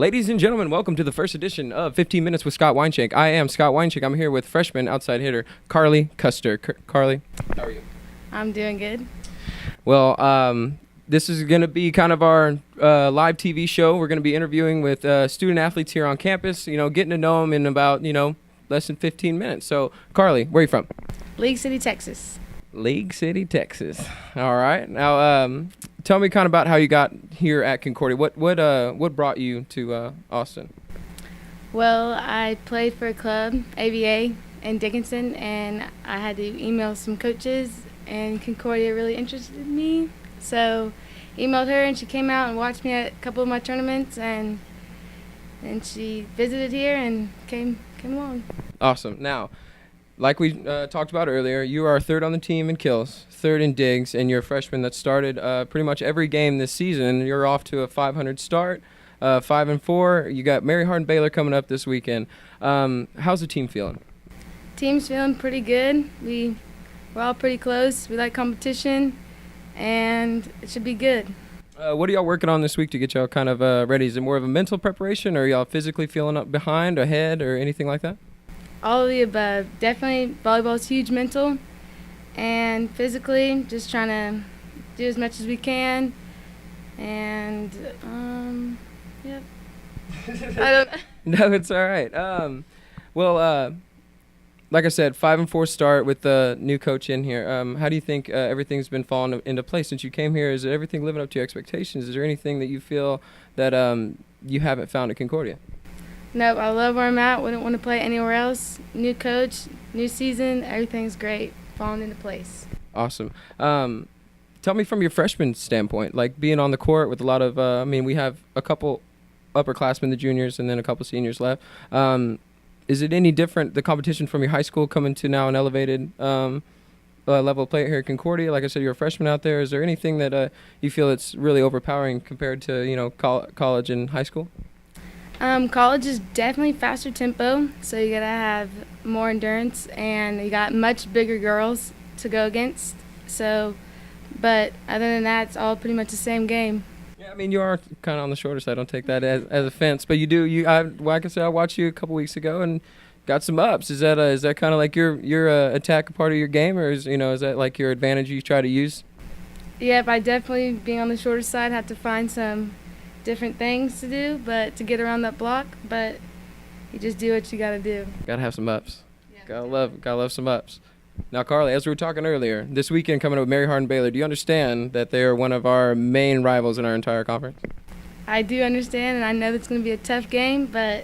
Ladies and gentlemen, welcome to the first edition of 15 Minutes with Scott Weinschenk. I am Scott Weinschenk. I'm here with freshman outside hitter Carly Custer. Carly, how are you? I'm doing good. Well, this is going to be kind of our live TV show. We're going to be interviewing with student athletes here on campus, getting to know them in about, less than 15 minutes. So, Carly, where are you from? League City, Texas. League City, Texas. All right. Now, tell me kind of about how you got here at Concordia. What brought you to Austin? Well, I played for a club, AVA, in Dickinson, and I had to email some coaches, and Concordia really interested me. So, emailed her, and she came out and watched me at a couple of my tournaments, and she visited here and came along. Awesome. Now, like we talked about earlier, you are third on the team in kills, third in digs, and you're a freshman that started pretty much every game this season. You're off to a 500 start, 5-4. You got Mary Hardin Baylor coming up this weekend. How's the team feeling? Team's feeling pretty good. We're all pretty close. We like competition, and it should be good. What are y'all working on this week to get y'all kind of ready? Is it more of a mental preparation, or are y'all physically feeling up behind, ahead, or anything like that? All of the above. Definitely volleyball is huge mental, and physically just trying to do as much as we can, and yep. I don't. No, it's all right. Like I said, 5-4 start with the new coach in here. How do you think everything's been falling into place since you came here? Is everything living up to your expectations? Is there anything that you feel that you haven't found at Concordia? Nope, I love where I'm at. Wouldn't want to play anywhere else. New coach, new season, everything's great, falling into place. Awesome. Tell me from your freshman standpoint, like being on the court with a lot of, we have a couple upperclassmen, the juniors, and then a couple seniors left. Is it any different, the competition from your high school coming to now an elevated level of play here at Concordia? Like I said, you're a freshman out there. Is there anything that you feel it's really overpowering compared to, college and high school? College is definitely faster tempo, so you gotta have more endurance, and you got much bigger girls to go against. So, but other than that, it's all pretty much the same game. Yeah, you are kind of on the shorter side. Don't take that as offense, but like I said, I watched you a couple weeks ago and got some ups. Is that kind of like your attack part of your game, or is that like your advantage you try to use? Yeah, by definitely being on the shorter side, have to find some different things to do, but to get around that block, but you just do what you gotta do. Gotta have some ups. Yeah, gotta love some ups. Now, Carly, as we were talking earlier, this weekend coming up with Mary Hardin Baylor, do you understand that they are one of our main rivals in our entire conference? I do understand, and I know it's going to be a tough game, but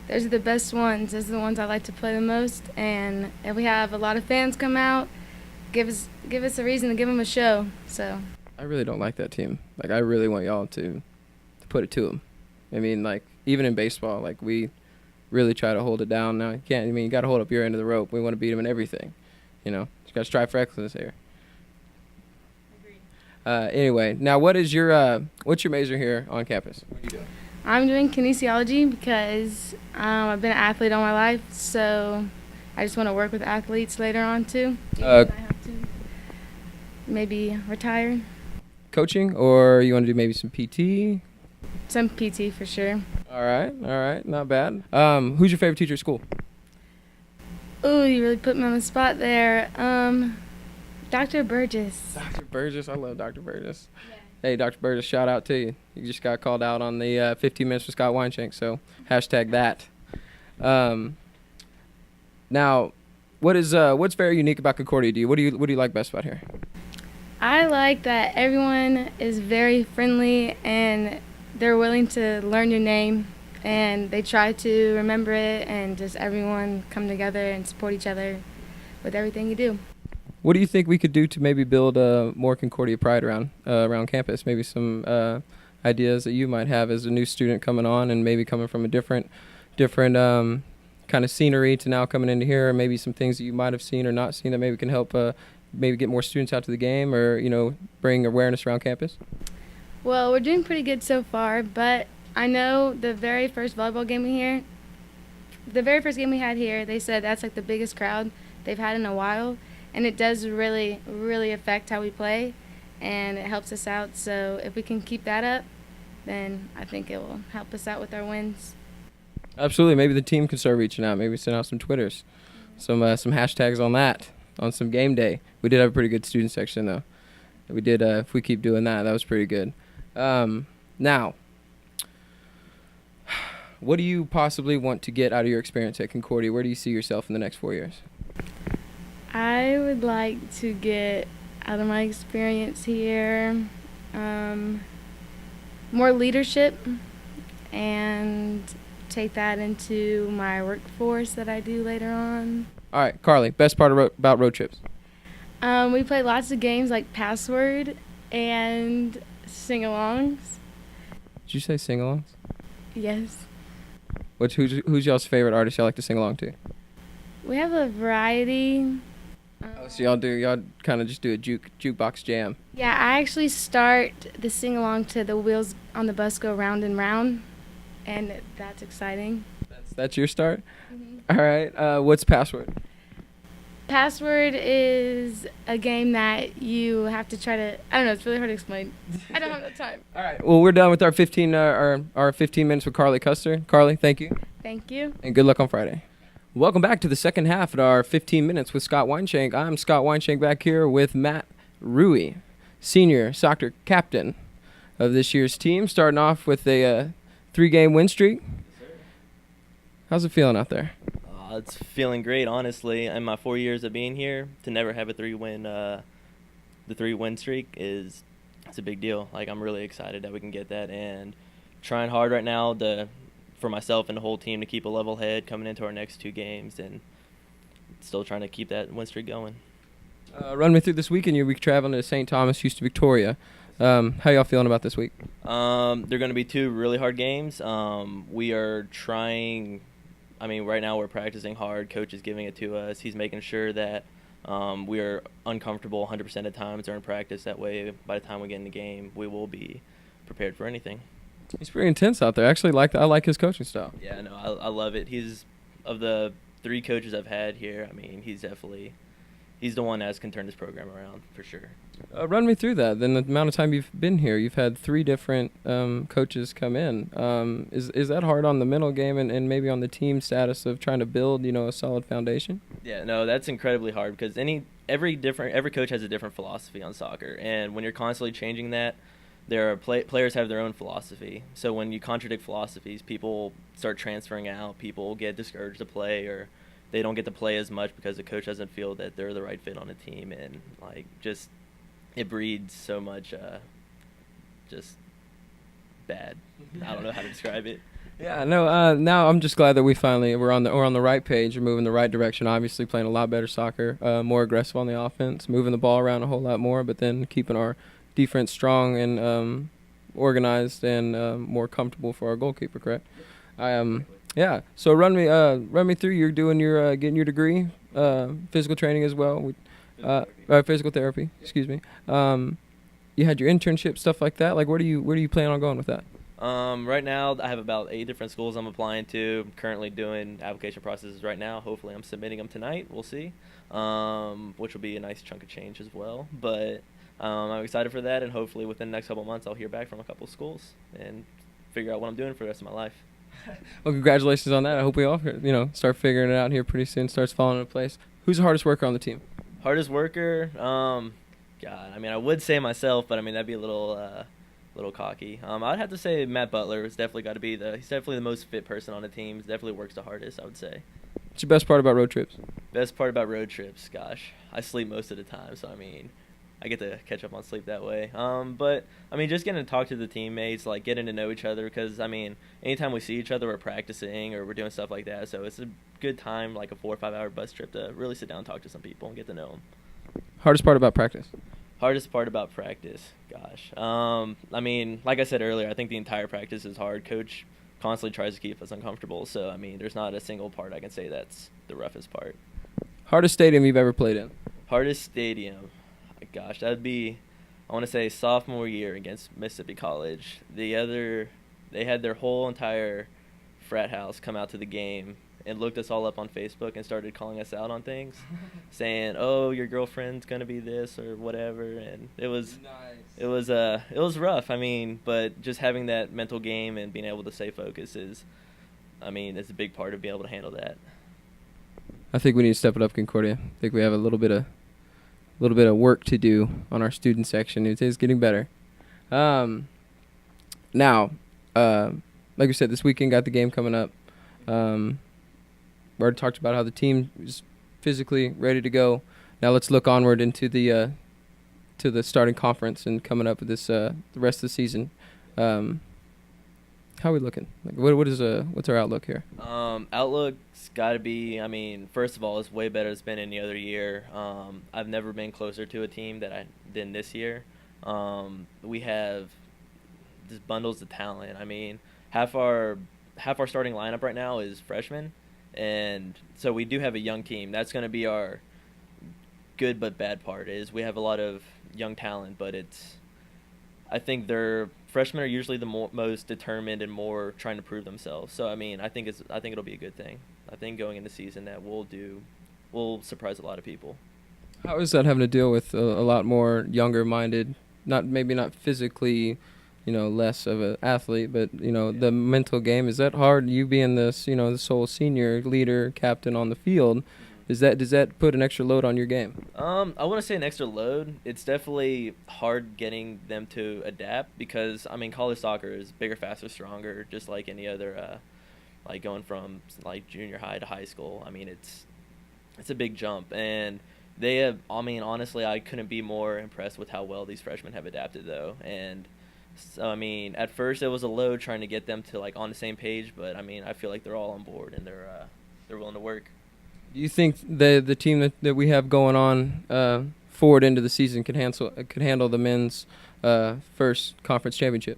those are the best ones. Those are the ones I like to play the most, and if we have a lot of fans come out, give us a reason to give them a show. So I really don't like that team. Like, I really want y'all to put it to them. Even in baseball, we really try to hold it down. Now, you can't. You got to hold up your end of the rope. We want to beat them in everything. You got to strive for excellence here. Agreed. Anyway, now what's your major here on campus? What are you doing? I'm doing kinesiology because I've been an athlete all my life, so I just want to work with athletes later on too. I have to maybe retire. Coaching, or you want to do maybe some PT? Some PT for sure. All right, not bad. Who's your favorite teacher at school? Ooh, you really put me on the spot there. Dr. Burgess. Dr. Burgess, I love Dr. Burgess. Yeah. Hey, Dr. Burgess, shout out to you. You just got called out on the 15 Minutes with Scott Weinschenk, so hashtag that. Now, what's very unique about Concordia? What do you like best about here? I like that everyone is very friendly and they're willing to learn your name, and they try to remember it, and just everyone come together and support each other with everything you do. What do you think we could do to maybe build more Concordia pride around campus? Maybe some ideas that you might have as a new student coming on, and maybe coming from a different kind of scenery to now coming into here, or maybe some things that you might have seen or not seen that maybe can help maybe get more students out to the game, or bring awareness around campus. Well, we're doing pretty good so far, but I know the very first volleyball game we had here, they said that's like the biggest crowd they've had in a while, and it does really, really affect how we play, and it helps us out. So if we can keep that up, then I think it will help us out with our wins. Absolutely. Maybe the team can start reaching out. Maybe send out some Twitters, some hashtags on that, on some game day. We did have a pretty good student section, though. We did, if we keep doing that, that was pretty good. Now, what do you possibly want to get out of your experience at Concordia? Where do you see yourself in the next 4 years? I would like to get out of my experience here more leadership and take that into my workforce that I do later on. All right, Carly, best part about road trips? We play lots of games like Password and sing-alongs. Did you say sing-alongs? Yes. Who's y'all's favorite artist y'all like to sing along to? We have a variety. So y'all kind of just do a jukebox jam. Yeah, I actually start the sing-along to The Wheels on the Bus Go Round and Round, and that's exciting. That's your start? Mm-hmm. All right, what's Password? Password is a game that you have to try to, I don't know, it's really hard to explain. I don't have the time. All right, well, we're done with our 15 minutes with Carly Custer. Carly, thank you. Thank you. And good luck on Friday. Welcome back to the second half of our 15 minutes with Scott Weinschenk. I'm Scott Weinschenk back here with Matt Ruhe, senior soccer captain of this year's team, starting off with a 3-game win streak. How's it feeling out there? It's feeling great, honestly. In my 4 years of being here, to never have a 3-win streak it's a big deal. Like, I'm really excited that we can get that, and trying hard right now for myself and the whole team to keep a level head coming into our next 2 games, and still trying to keep that win streak going. Run me through this weekend. You'll be traveling to St. Thomas, Houston, Victoria. How y'all feeling about this week? They're going to be 2 really hard games. We are trying. I mean, right now we're practicing hard. Coach is giving it to us. He's making sure that we are uncomfortable 100% of the times during practice. That way, by the time we get in the game, we will be prepared for anything. He's pretty intense out there. Actually, I like his coaching style. Yeah, no, I love it. He's, of the 3 coaches I've had here, I mean, he's the one that can turn this program around for sure. Run me through that. Then the amount of time you've been here, you've had 3 different coaches come in. Is that hard on the mental game and maybe on the team status of trying to build, a solid foundation? Yeah, no, that's incredibly hard because every coach has a different philosophy on soccer, and when you're constantly changing that, there are players have their own philosophy. So when you contradict philosophies, people start transferring out. People get discouraged to play, or they don't get to play as much because the coach doesn't feel that they're the right fit on a team, and it breeds so much just bad. I don't know how to describe it. Yeah, no. Now I'm just glad that we're on the right page. We're moving the right direction. Obviously, playing a lot better soccer, more aggressive on the offense, moving the ball around a whole lot more, but then keeping our defense strong and organized and more comfortable for our goalkeeper. Correct? Yeah. So run me through. You're doing your getting your degree, physical training as well. Physical therapy. Excuse me. You had your internship, stuff like that. Like, where do you plan on going with that? Right now, I have about 8 different schools I'm applying to. I'm currently doing application processes right now. Hopefully, I'm submitting them tonight. We'll see, which will be a nice chunk of change as well. But I'm excited for that, and hopefully within the next couple months, I'll hear back from a couple schools and figure out what I'm doing for the rest of my life. Well, congratulations on that. I hope we all, start figuring it out here pretty soon, starts falling into place. Who's the hardest worker on the team? Hardest worker? God, I mean, I would say myself, but I mean, that'd be a little cocky. I'd have to say Matt Butler. He's definitely the most fit person on the team. He definitely works the hardest, I would say. What's your best part about road trips? Best part about road trips? Gosh, I sleep most of the time, so I mean, I get to catch up on sleep that way. But I mean, just getting to talk to the teammates, like getting to know each other, because I mean, anytime we see each other, we're practicing or we're doing stuff like that. So it's a good time, like a 4 or 5 hour bus trip, to really sit down and talk to some people and get to know them. Hardest part about practice? Hardest part about practice? Gosh. I mean, like I said earlier, I think the entire practice is hard. Coach constantly tries to keep us uncomfortable. So I mean, there's not a single part I can say that's the roughest part. Hardest stadium you've ever played in? Hardest stadium? Gosh, that'd be, I want to say, sophomore year against Mississippi College. They had their whole entire frat house come out to the game and looked us all up on Facebook and started calling us out on things, saying, "Oh, your girlfriend's gonna be this or whatever," and it was rough. I mean, but just having that mental game and being able to stay focused is a big part of being able to handle that. I think we need to step it up, Concordia. I think we have a little bit of work to do on our student section. It is getting better. Now, like we said, this weekend got the game coming up. We already talked about how the team is physically ready to go. Now let's look onward into the to the starting conference and coming up with this the rest of the season. How are we looking? Like, what's our outlook here? Outlook's got to be. First of all, it's way better than it's been any other year. I've never been closer to a team than this year. We have just bundles of talent. Half our starting lineup right now is freshmen, and so we do have a young team. That's going to be our good but bad part. Is we have a lot of young talent, but I think freshmen are usually the most determined and more trying to prove themselves. So I think it'll be a good thing. I think going into the season that we'll surprise a lot of people. How is that having to deal with a lot more younger-minded, not physically, less of an athlete, but the mental game? Is that hard? You being this, the sole senior leader, captain on the field, does that put an extra load on your game? I wouldn't say an extra load. It's definitely hard getting them to adapt because college soccer is bigger, faster, stronger, just like any other, like going from like junior high to high school. It's a big jump, and they have. Honestly, I couldn't be more impressed with how well these freshmen have adapted, though. And so, at first it was a load trying to get them to like on the same page, but I feel like they're all on board and they're willing to work. Do you think the team that we have going on forward into the season could handle the men's first conference championship?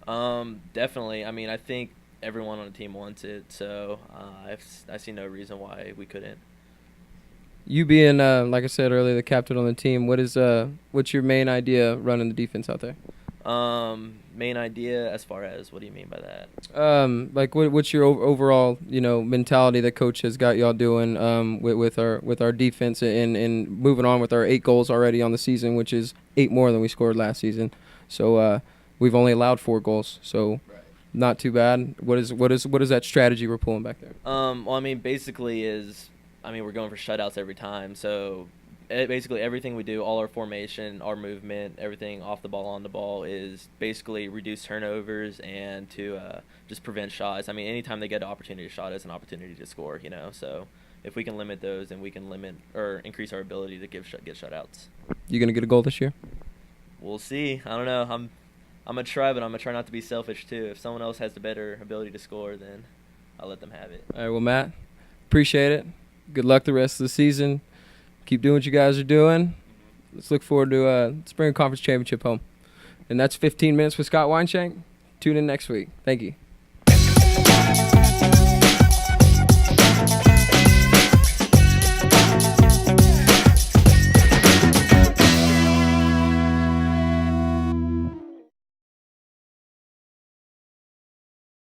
Definitely. I think everyone on the team wants it, so I see no reason why we couldn't. You being, like I said earlier, the captain on the team, what's your main idea running the defense out there? Main idea as far as, what do you mean by that? Like what's your overall, mentality that coach has got y'all doing with our defense and moving on with our 8 goals already on the season, which is 8 more than we scored last season. So we've only allowed 4 goals, so not too bad. What is that strategy we're pulling back there? Basically we're going for shutouts every time. So basically everything we do, all our formation, our movement, everything off the ball, on the ball, is basically reduce turnovers and to just prevent shots. Anytime they get an opportunity to shot, it's an opportunity to score, So if we can limit those, then we can limit or increase our ability to get shutouts. You going to get a goal this year? We'll see. I don't know. I'm going to try, but I'm going to try not to be selfish too. If someone else has the better ability to score, then I'll let them have it. All right, well, Matt, appreciate it. Good luck the rest of the season. Keep doing what you guys are doing. Let's look forward to Spring Conference Championship home. And that's 15 minutes with Scott Weinschenk. Tune in next week. Thank you.